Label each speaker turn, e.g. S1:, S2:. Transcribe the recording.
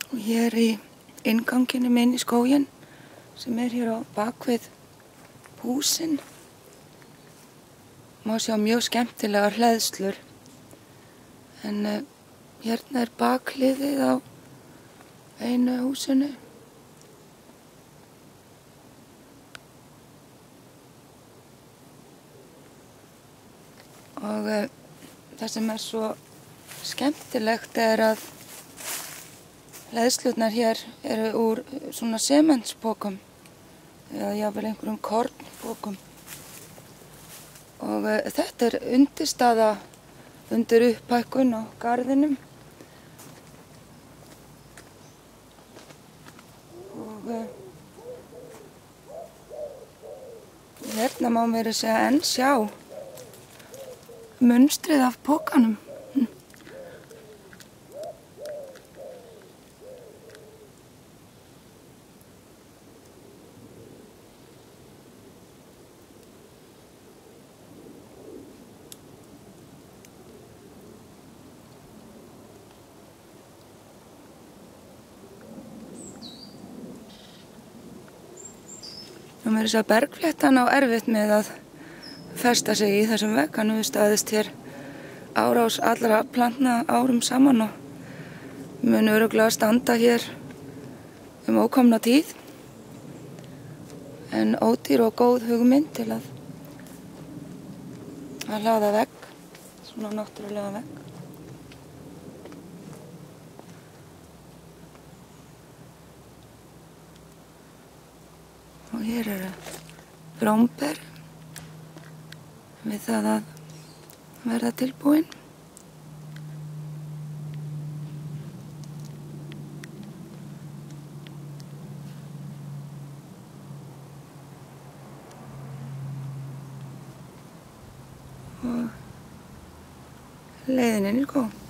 S1: Og hér í innganginu minn í skóginn sem hér á bakvið húsin má sjá mjög skemmtilegar hleðslur. En hérna bakhliðið á einu húsinu. Og það sem svo skemmtilegt að hleðslurnar hér eru úr svona sementspokum eða jafnvel einhverjum kornpokum. Og þetta undirstaða undir upphækkun á garðinum. Og hérna má meira að segja enn sjá munstrið af pokanum. Og meira að segja bergfléttan á erfitt með að festa sig í þessum vegg. Hann hefur staðist hér árás allra plantna árum saman og mun örugglega standa hér ókomna tíð. En ódýr og góð hugmynd til að hlaða vegg, svona náttúrulega vegg. Og hér eru blómber við það að verða tilbúin. Og leiðin er góð.